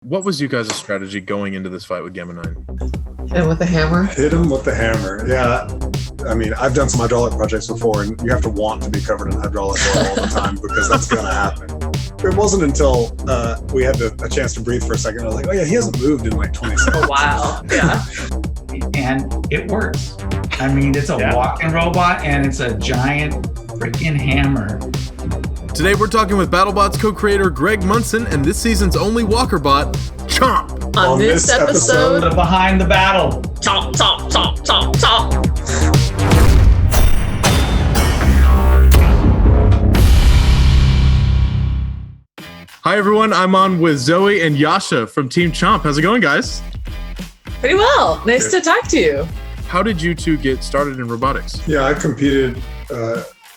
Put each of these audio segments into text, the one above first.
What was you guys' strategy going into this fight with Gamma 9? Hit him with the hammer? Hit him with the hammer, yeah. I mean, I've done some hydraulic projects before, and you have to want to be covered in hydraulic oil all the time because that's going to happen. It wasn't until we had a chance to breathe for a second. I was like, oh yeah, he hasn't moved in like 20 seconds. Wow, yeah. And it works. I mean, it's a walking robot, and it's a giant freaking hammer. Today we're talking with BattleBots co-creator Greg Munson and this season's only walker bot, Chomp. On this episode of Behind the Battle. Chomp, chomp, chomp, chomp, chomp. Hi everyone, I'm on with Zoe and Yasha from Team Chomp. How's it going, guys? Pretty well. Nice to talk to you. How did you two get started in robotics? Yeah, I competed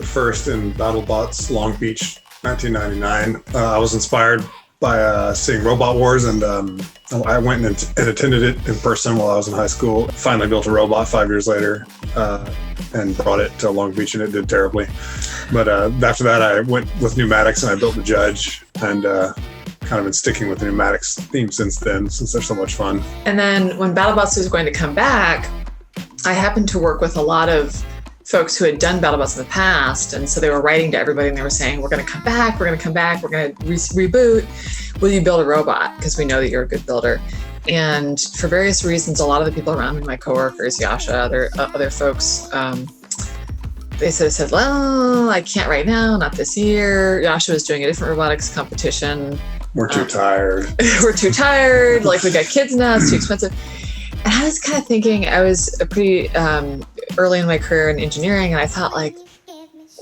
first in BattleBots Long Beach, 1999. I was inspired by seeing Robot Wars, and I went and attended it in person while I was in high school. Finally built a robot 5 years later and brought it to Long Beach, and it did terribly. But after that, I went with pneumatics, and I built the Judge, and kind of been sticking with the pneumatics theme since then, since they're so much fun. And then when BattleBots was going to come back, I happened to work with a lot of folks who had done BattleBots in the past. And so they were writing to everybody and they were saying, we're going to come back, we're going to reboot. Will you build a robot? Because we know that you're a good builder. And for various reasons, a lot of the people around me, my coworkers, Yasha, other folks, they said, well, I can't right now, not this year. Yasha was doing a different robotics competition. We're too tired. We're too tired. Like, we got kids now, it's too expensive. And I was kind of thinking, I was pretty early in my career in engineering, and I thought, like,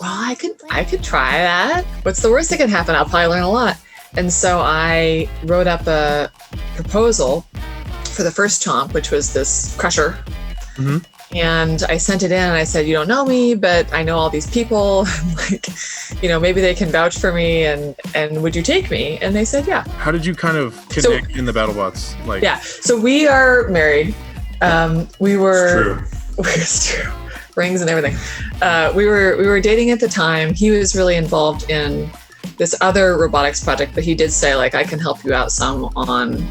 well, I could try that. What's the worst that can happen? I'll probably learn a lot. And so I wrote up a proposal for the first Chomp, which was this crusher. Mm-hmm. And I sent it in and I said, you don't know me, but I know all these people. Like, maybe they can vouch for me and would you take me? And they said, yeah. How did you kind of connect in the BattleBots? Yeah. So we are married. We were, It's true. It's true. Rings and everything. We were dating at the time. He was really involved in this other robotics project, but he did say, like, I can help you out some on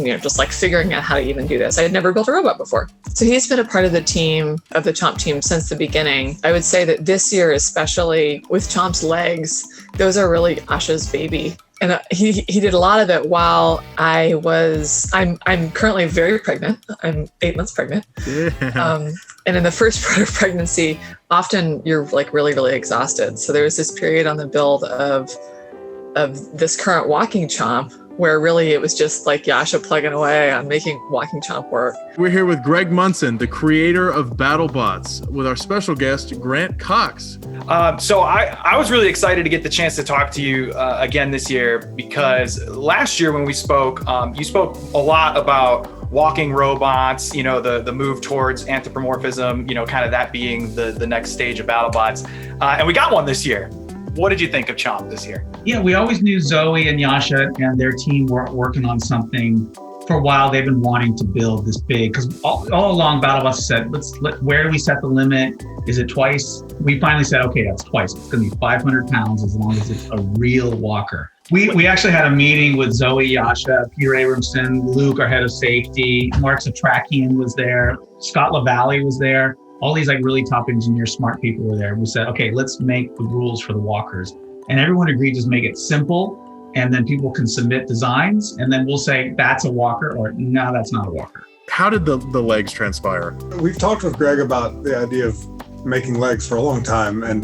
just like figuring out how to even do this. I had never built a robot before. So he's been a part of the team, of the Chomp team, since the beginning. I would say that this year, especially with Chomp's legs, those are really Asha's baby. And he did a lot of it while I'm currently very pregnant. I'm 8 months pregnant. Yeah. And in the first part of pregnancy, often you're like really, really exhausted. So there was this period on the build of this current walking Chomp where really it was just like Yasha plugging away on making walking Chomp work. We're here with Greg Munson, the creator of BattleBots, with our special guest, Grant Cox. So I was really excited to get the chance to talk to you again this year, because last year when we spoke, you spoke a lot about walking robots, the move towards anthropomorphism, kind of that being the next stage of BattleBots. And we got one this year. What did you think of Chomp this year? Yeah, we always knew Zoe and Yasha and their team were working on something for a while. They've been wanting to build this big, because all along BattleBots said, where do we set the limit? Is it twice? We finally said, okay, that's twice. It's going to be 500 pounds as long as it's a real walker. We actually had a meeting with Zoe, Yasha, Peter Abramson, Luke, our head of safety, Mark Satrakian was there, Scott LaValle was there. All these like really top engineers, smart people were there. We said, okay, let's make the rules for the walkers. And everyone agreed, just make it simple. And then people can submit designs. And then we'll say, that's a walker, or no, that's not a walker. How did the legs transpire? We've talked with Greg about the idea of making legs for a long time. And,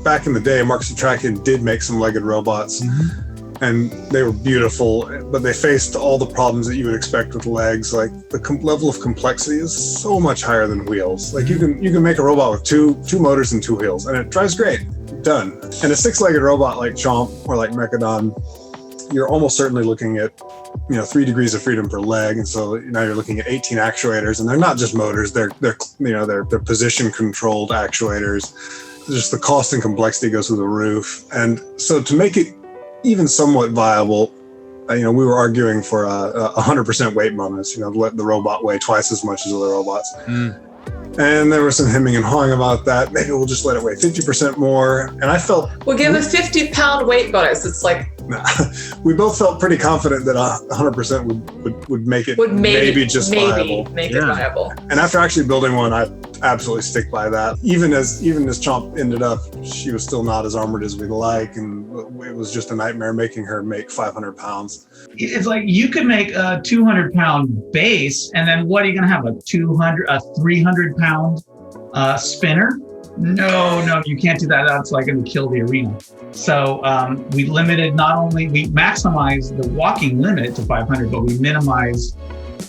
back in the day, Mark Satrakian did make some legged robots. Mm-hmm. And they were beautiful, but they faced all the problems that you would expect with legs. Like the level of complexity is so much higher than wheels. Like you can make a robot with two motors and 2 wheels, and it drives great. Done. And a 6-legged robot like Chomp or like Mechadon, you're almost certainly looking at 3 degrees of freedom per leg, and so now you're looking at 18 actuators, and they're not just motors. They're position controlled actuators. Just the cost and complexity goes through the roof, and so to make it even somewhat viable, we were arguing for 100% weight bonus, let the robot weigh twice as much as other robots. And there was some hemming and hawing about that. Maybe we'll just let it weigh 50% more. And I felt... We'll give a 50-pound weight bonus. It's like We both felt pretty confident that 100% would make it Would maybe viable. make it viable. And after actually building one, I absolutely stick by that. Even as Chomp ended up, she was still not as armored as we'd like, and it was just a nightmare making her make 500 pounds. It's like you could make a 200-pound base, and then what are you going to have? A 300-pound spinner? No, you can't do that. That's like going to kill the arena. So we maximized the walking limit to 500, but we minimized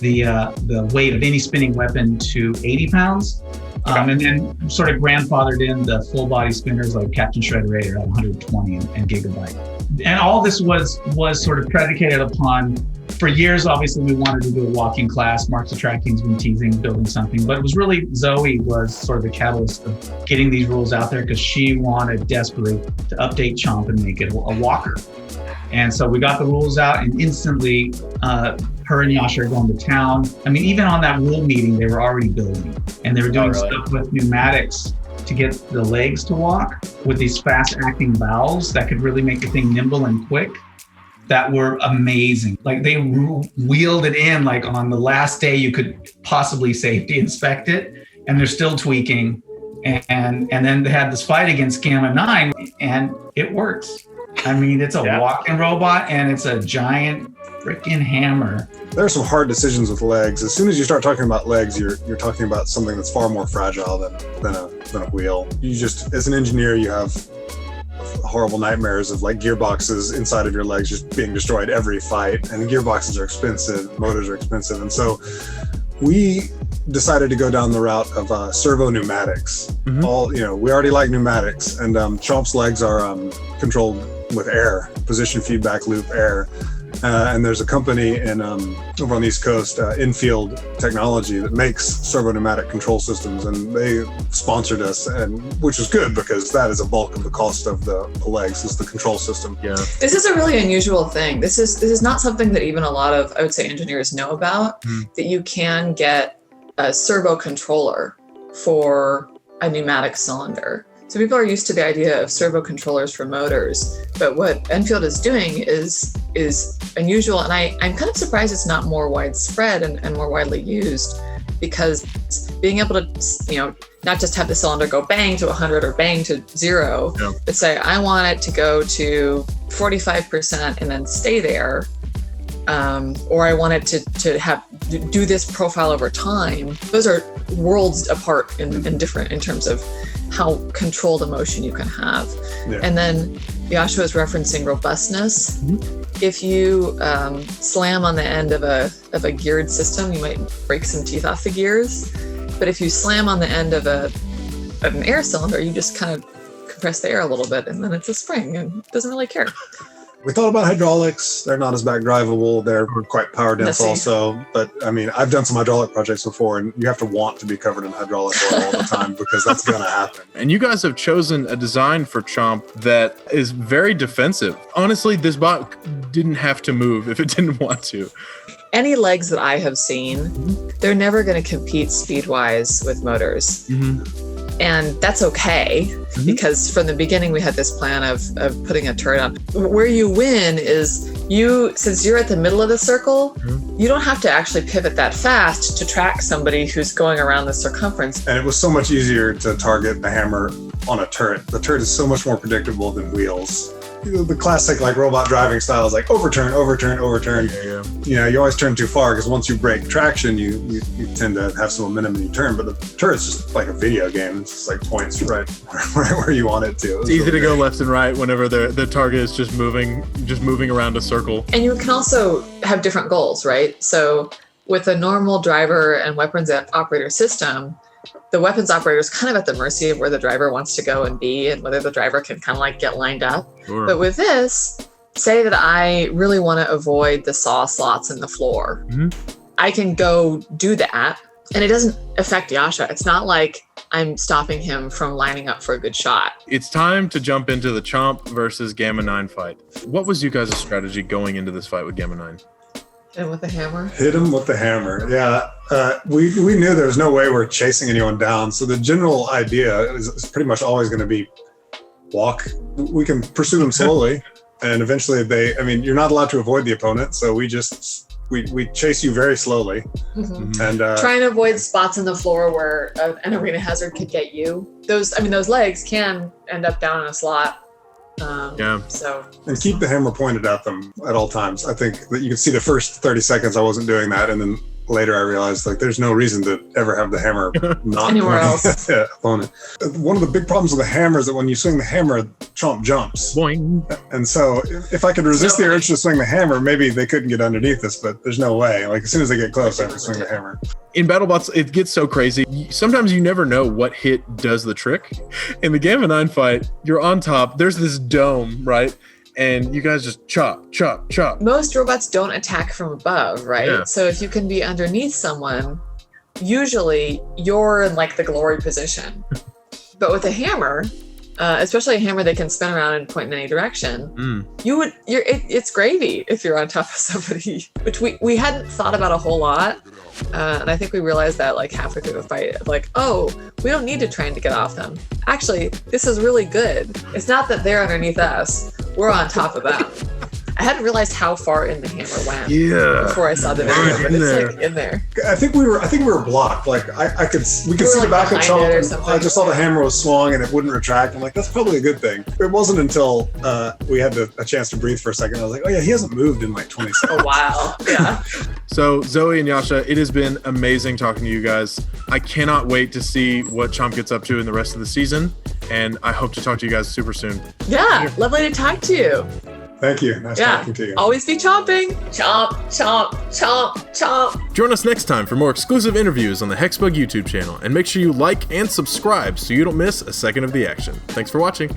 the weight of any spinning weapon to 80 pounds. And then sort of grandfathered in the full body spinners like Captain Shredder Raider at 120 and Gigabyte. And all this was sort of predicated upon, for years, obviously, we wanted to do a walking class. Mark Zatrakian's been teasing building something, but it was really Zoe was sort of the catalyst of getting these rules out there because she wanted desperately to update Chomp and make it a walker. And so we got the rules out, and instantly her and Yasha are going to town. I mean, even on that rule meeting, they were already building, and they were doing stuff with pneumatics to get the legs to walk with these fast-acting valves that could really make the thing nimble and quick. That were amazing. Like they wheeled it in like on the last day you could possibly safety inspect it, and they're still tweaking. And then they had this fight against Gamma 9, and it works. I mean, it's a walking robot, and it's a giant freaking hammer. There are some hard decisions with legs. As soon as you start talking about legs, you're talking about something that's far more fragile than a wheel. You just, as an engineer, you have horrible nightmares of like gearboxes inside of your legs just being destroyed every fight, and gearboxes are expensive, motors are expensive, and so we decided to go down the route of servo pneumatics. Mm-hmm. We already like pneumatics, and Chomp's legs are controlled with air, position feedback loop air. And there's a company over on the East Coast, Infield Technology, that makes servo pneumatic control systems, and they sponsored us, and which is good because that is a bulk of the cost of the legs is the control system. Yeah, this is a really unusual thing. This is not something that even a lot of, I would say, engineers know about. That you can get a servo controller for a pneumatic cylinder. So people are used to the idea of servo controllers for motors, but what Enfield is doing is unusual, and I'm kind of surprised it's not more widespread and more widely used, because being able to, not just have the cylinder go bang to 100 or bang to 0, but say I want it to go to 45% and then stay there, or I want it to do this profile over time. Those are worlds apart and different in terms of how controlled a motion you can have. Yeah. And then Yasha is referencing robustness. Mm-hmm. If you slam on the end of a geared system, you might break some teeth off the gears. But if you slam on the end of an air cylinder, you just kind of compress the air a little bit, and then it's a spring and it doesn't really care. We thought about hydraulics. They're not as back drivable. They're quite power dense also. But I mean, I've done some hydraulic projects before, and you have to want to be covered in hydraulic oil all the time because that's going to happen. And you guys have chosen a design for Chomp that is very defensive. Honestly, this bot didn't have to move if it didn't want to. Any legs that I have seen, they're never going to compete speed-wise with motors. Mm-hmm. And that's okay, because from the beginning we had this plan of putting a turret on. Where you win is since you're at the middle of the circle, you don't have to actually pivot that fast to track somebody who's going around the circumference. And it was so much easier to target the hammer on a turret. The turret is so much more predictable than wheels. The classic like robot driving style is like overturn. Yeah. You always turn too far because once you break traction, you tend to have some momentum and you turn. But the turret's just like a video game. It's just like points right where you want it to. It's easy to go left and right whenever the target is just moving around a circle. And you can also have different goals, right? So with a normal driver and weapons operator system, the weapons operator is kind of at the mercy of where the driver wants to go and be, and whether the driver can kind of like get lined up. Sure. But with this, say that I really want to avoid the saw slots in the floor. Mm-hmm. I can go do that, and it doesn't affect Yasha. It's not like I'm stopping him from lining up for a good shot. It's time to jump into the Chomp versus Gamma 9 fight. What was you guys' strategy going into this fight with Gamma 9? Hit him with the hammer. Hit him with the hammer. Yeah. We knew there was no way we're chasing anyone down. So the general idea is pretty much always going to be walk. We can pursue them slowly and eventually you're not allowed to avoid the opponent, so we chase you very slowly. Mhm. And Try and avoid spots in the floor where an arena hazard could get you. Those legs can end up down in a slot. So and keep the hammer pointed at them at all times. I think that you can see the first 30 seconds I wasn't doing that, and then later I realized like there's no reason to ever have the hammer not Anywhere pointing else. at the opponent. One of the big problems with the hammer is that when you swing the hammer, Chomp jumps. Boing. And so if I could resist the urge to swing the hammer, maybe they couldn't get underneath us, but there's no way. Like as soon as they get close, I have to swing the hammer. In BattleBots, it gets so crazy. Sometimes you never know what hit does the trick. In the Game of 9 fight, you're on top. There's this dome, right? And you guys just chop, chop, chop. most robots don't attack from above, right? Yeah. So if you can be underneath someone, usually you're in like the glory position. But with a hammer, especially a hammer that can spin around and point in any direction, it's gravy if you're on top of somebody, which we hadn't thought about a whole lot. And I think we realized that like halfway through the fight, like, oh, we don't need to train to get off them. Actually, this is really good. It's not that they're underneath us, we're on top of them. I hadn't realized how far in the hammer went before I saw the video, but it's like in there. I think we were blocked. Like we could see were, the back of behind it or Chomp. something. I just saw the hammer was swung and it wouldn't retract. I'm like, that's probably a good thing. It wasn't until we had a chance to breathe for a second. I was like, oh yeah, he hasn't moved in like 20 seconds. Oh wow, yeah. So Zoe and Yasha, it has been amazing talking to you guys. I cannot wait to see what Chomp gets up to in the rest of the season, and I hope to talk to you guys super soon. Yeah, lovely to talk to you. Thank you. Nice talking to you. Always be chomping. Chomp, chomp, chomp, chomp. Join us next time for more exclusive interviews on the Hexbug YouTube channel, and make sure you like and subscribe so you don't miss a second of the action. Thanks for watching.